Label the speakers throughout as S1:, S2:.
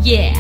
S1: Yeah.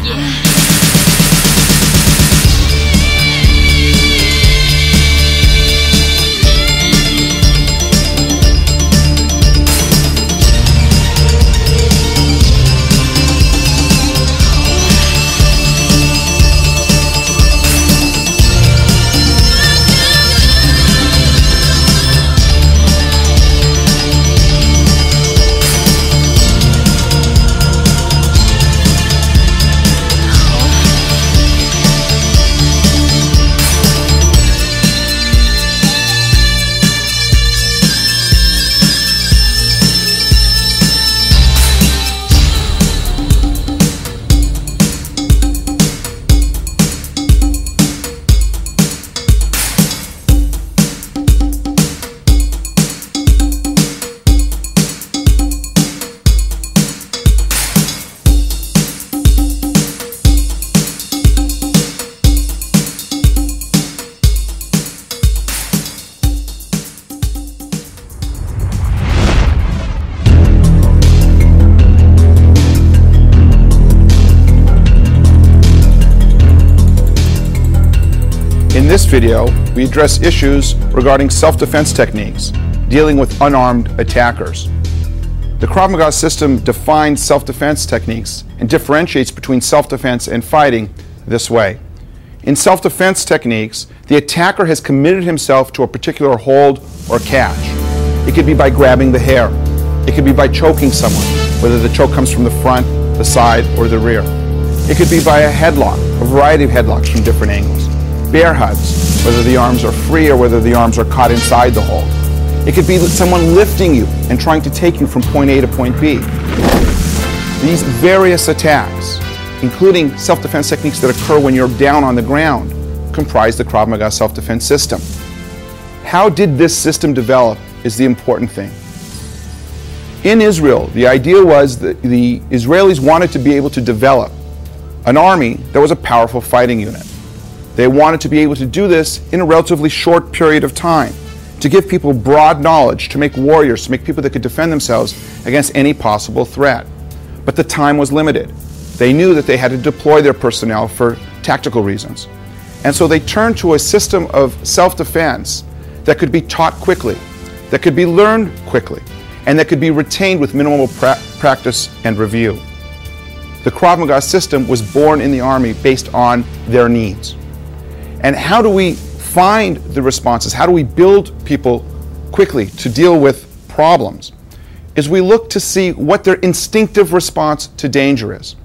S2: In this video, we address issues regarding self-defense techniques, dealing with unarmed attackers. The Krav Maga system defines self-defense techniques and differentiates between self-defense and fighting this way. In self-defense techniques, the attacker has committed himself to a particular hold or catch. It could be by grabbing the hair. It could be by choking someone, whether the choke comes from the front, the side, or the rear. It could be by a headlock, a variety of headlocks from different angles. Bear hugs, whether the arms are free or whether the arms are caught inside the hold. It could be someone lifting you and trying to take you from point A to point B. These various attacks, including self-defense techniques that occur when you're down on the ground, comprise the Krav Maga self-defense system. How did this system develop is the important thing. In Israel, the idea was that the Israelis wanted to be able to develop an army that was a powerful fighting unit. They wanted to be able to do this in a relatively short period of time, to give people broad knowledge, to make warriors, to make people that could defend themselves against any possible threat. But the time was limited. They knew that they had to deploy their personnel for tactical reasons. And so they turned to a system of self-defense that could be taught quickly, that could be learned quickly, and that could be retained with minimal practice and review. The Krav Maga system was born in the Army based on their needs. And how do we find the responses? How do we build people quickly to deal with problems? Is we look to see what their instinctive response to danger is.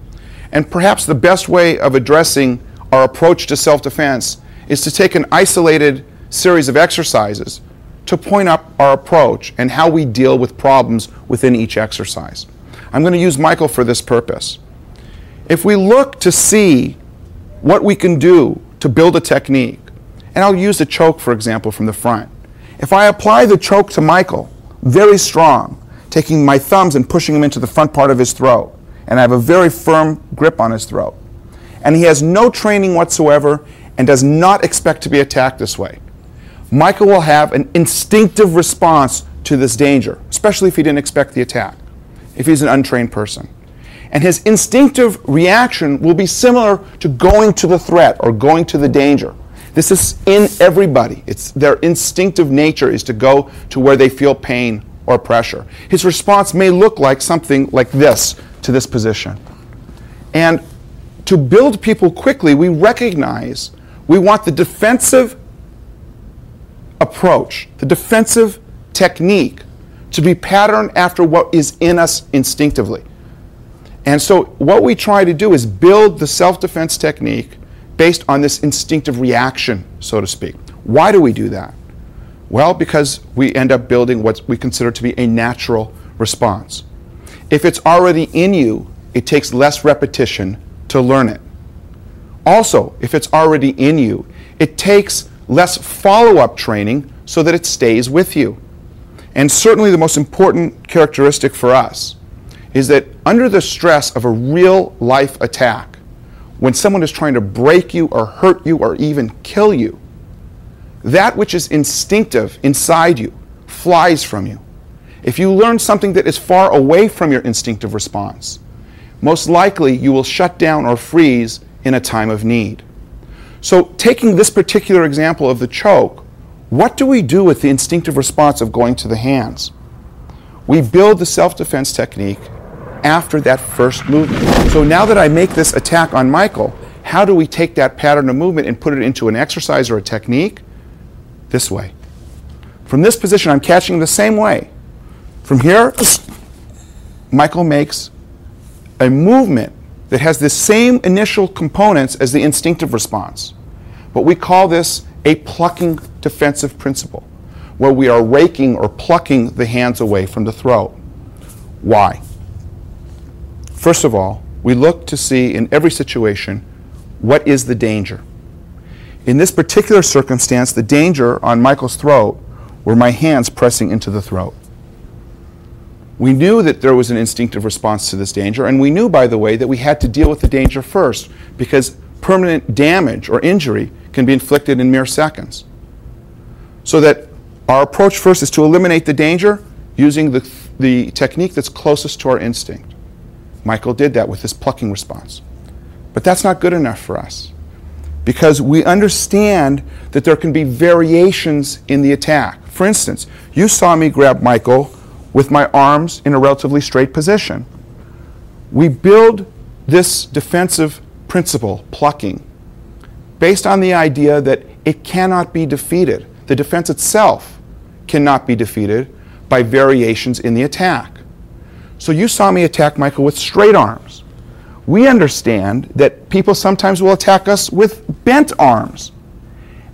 S2: And perhaps the best way of addressing our approach to self-defense is to take an isolated series of exercises to point up our approach and how we deal with problems within each exercise. I'm going to use Michael for this purpose. If we look to see what we can do to build a technique, and I'll use the choke, for example, from the front. If I apply the choke to Michael, very strong, taking my thumbs and pushing him into the front part of his throat, and I have a very firm grip on his throat, and he has no training whatsoever and does not expect to be attacked this way, Michael will have an instinctive response to this danger, especially if he didn't expect the attack, if he's an untrained person. And his instinctive reaction will be similar to going to the threat or going to the danger. This is in everybody. It's their instinctive nature is to go to where they feel pain or pressure. His response may look like something like this to this position. And to build people quickly, we recognize we want the defensive approach, the defensive technique, to be patterned after what is in us instinctively. And so what we try to do is build the self-defense technique based on this instinctive reaction, so to speak. Why do we do that? Well, because we end up building what we consider to be a natural response. If it's already in you, it takes less repetition to learn it. Also, if it's already in you, it takes less follow-up training so that it stays with you. And certainly the most important characteristic for us is that under the stress of a real-life attack, when someone is trying to break you or hurt you or even kill you, that which is instinctive inside you flies from you. If you learn something that is far away from your instinctive response, most likely you will shut down or freeze in a time of need. So taking this particular example of the choke, what do we do with the instinctive response of going to the hands? We build the self-defense technique after that first movement. So now that I make this attack on Michael, how do we take that pattern of movement and put it into an exercise or a technique? This way. From this position, I'm catching him the same way. From here, Michael makes a movement that has the same initial components as the instinctive response. But we call this a plucking defensive principle, where we are raking or plucking the hands away from the throat. Why? First of all, we look to see in every situation, what is the danger? In this particular circumstance, the danger on Michael's throat were my hands pressing into the throat. We knew that there was an instinctive response to this danger, and we knew, by the way, that we had to deal with the danger first, because permanent damage or injury can be inflicted in mere seconds. So that our approach first is to eliminate the danger using the technique that's closest to our instinct. Michael did that with his plucking response. But that's not good enough for us, because we understand that there can be variations in the attack. For instance, you saw me grab Michael with my arms in a relatively straight position. We build this defensive principle, plucking, based on the idea that it cannot be defeated. The defense itself cannot be defeated by variations in the attack. So you saw me attack Michael with straight arms. We understand that people sometimes will attack us with bent arms.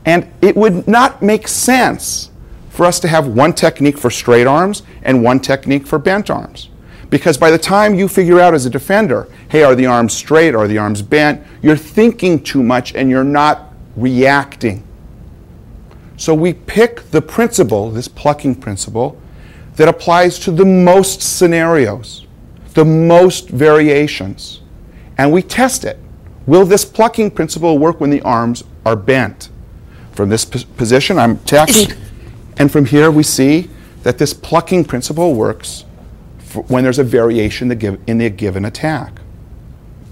S2: And it would not make sense for us to have one technique for straight arms and one technique for bent arms. Because by the time you figure out as a defender, hey, are the arms straight, are the arms bent, you're thinking too much and you're not reacting. So we pick the principle, this plucking principle, that applies to the most scenarios, the most variations, and we test it. Will this plucking principle work when the arms are bent? From this position, I'm attacking, and from here we see that this plucking principle works when there's a variation in the given attack.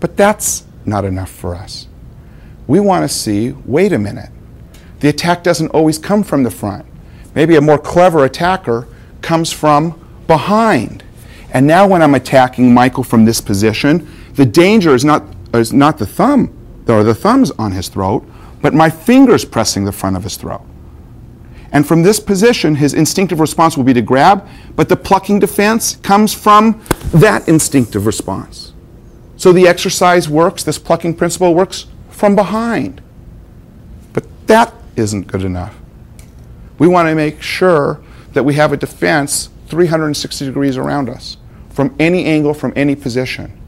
S2: But that's not enough for us. We want to see, wait a minute, the attack doesn't always come from the front. Maybe a more clever attacker comes from behind. And now when I'm attacking Michael from this position, the danger is not the thumb, or the thumbs on his throat, but my fingers pressing the front of his throat. And from this position, his instinctive response will be to grab, but the plucking defense comes from that instinctive response. So the exercise works, this plucking principle works from behind. But that isn't good enough. We want to make sure that we have a defense 360 degrees around us, from any angle, from any position.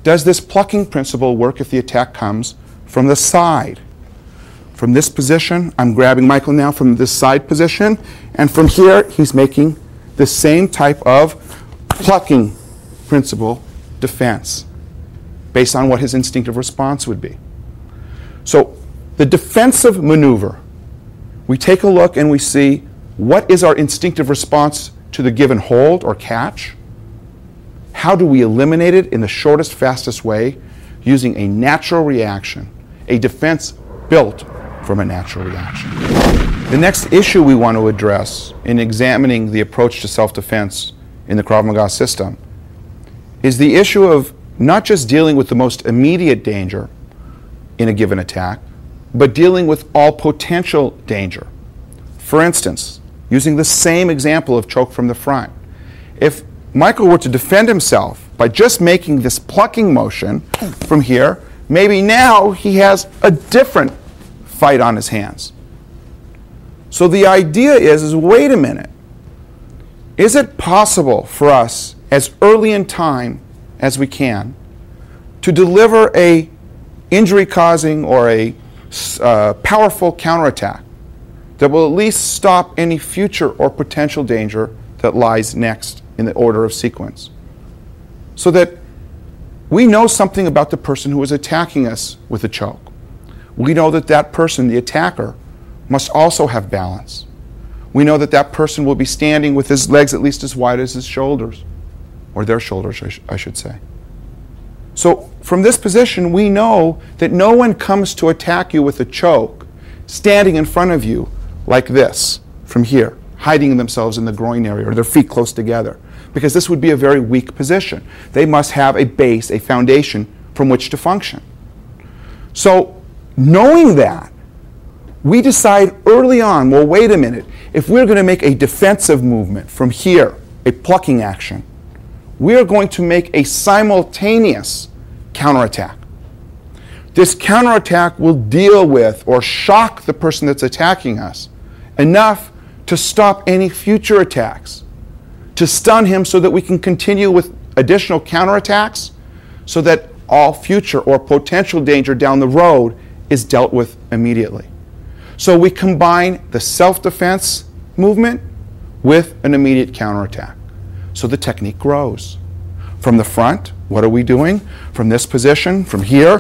S2: Does this plucking principle work if the attack comes from the side? From this position, I'm grabbing Michael now from this side position, and from here, he's making the same type of plucking principle defense based on what his instinctive response would be. So the defensive maneuver, we take a look and we see what is our instinctive response to the given hold or catch. How do we eliminate it in the shortest, fastest way using a natural reaction, a defense built from a natural reaction. The next issue we want to address in examining the approach to self-defense in the Krav Maga system is the issue of not just dealing with the most immediate danger in a given attack, but dealing with all potential danger. For instance, using the same example of choke from the front, if Michael were to defend himself by just making this plucking motion from here, maybe now he has a different fight on his hands. So the idea is wait a minute, is it possible for us as early in time as we can to deliver a injury-causing or a powerful counterattack that will at least stop any future or potential danger that lies next in the order of sequence, so that we know something about the person who is attacking us with a choke. We know that that person, the attacker, must also have balance. We know that that person will be standing with his legs at least as wide as his shoulders, or their shoulders, I should say. So from this position, we know that no one comes to attack you with a choke standing in front of you like this, from here, hiding themselves in the groin area or their feet close together, because this would be a very weak position. They must have a base, a foundation from which to function. So knowing that, we decide early on, well, wait a minute, if we're going to make a defensive movement from here, a plucking action, we're going to make a simultaneous counterattack. This counterattack will deal with or shock the person that's attacking us enough to stop any future attacks, to stun him so that we can continue with additional counterattacks so that all future or potential danger down the road is dealt with immediately. So we combine the self-defense movement with an immediate counterattack. So the technique grows. From the front, what are we doing? From this position, from here,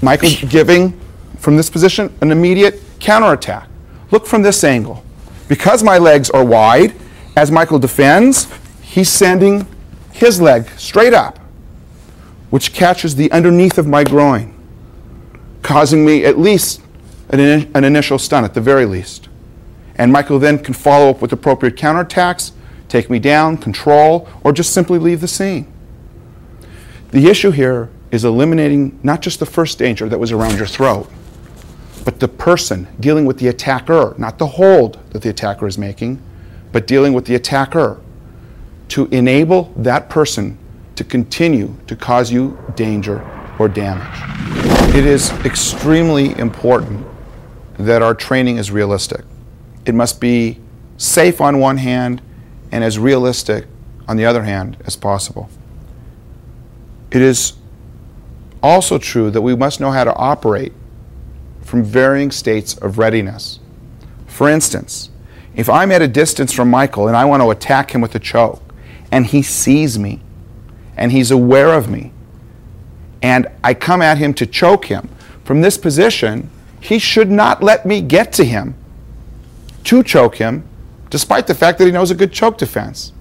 S2: Michael giving, from this position, an immediate counterattack. Look from this angle. Because my legs are wide, as Michael defends, he's sending his leg straight up, which catches the underneath of my groin, causing me at least an initial stun, at the very least. And Michael then can follow up with appropriate counterattacks, take me down, control, or just simply leave the scene. The issue here is eliminating not just the first danger that was around your throat, but the person dealing with the attacker, not the hold that the attacker is making, but dealing with the attacker to enable that person to continue to cause you danger or damage. It is extremely important that our training is realistic. It must be safe on one hand and as realistic on the other hand as possible. It is also true that we must know how to operate from varying states of readiness. For instance, if I'm at a distance from Michael and I want to attack him with a choke, and he sees me, and he's aware of me, and I come at him to choke him, from this position, he should not let me get to him to choke him, despite the fact that he knows a good choke defense.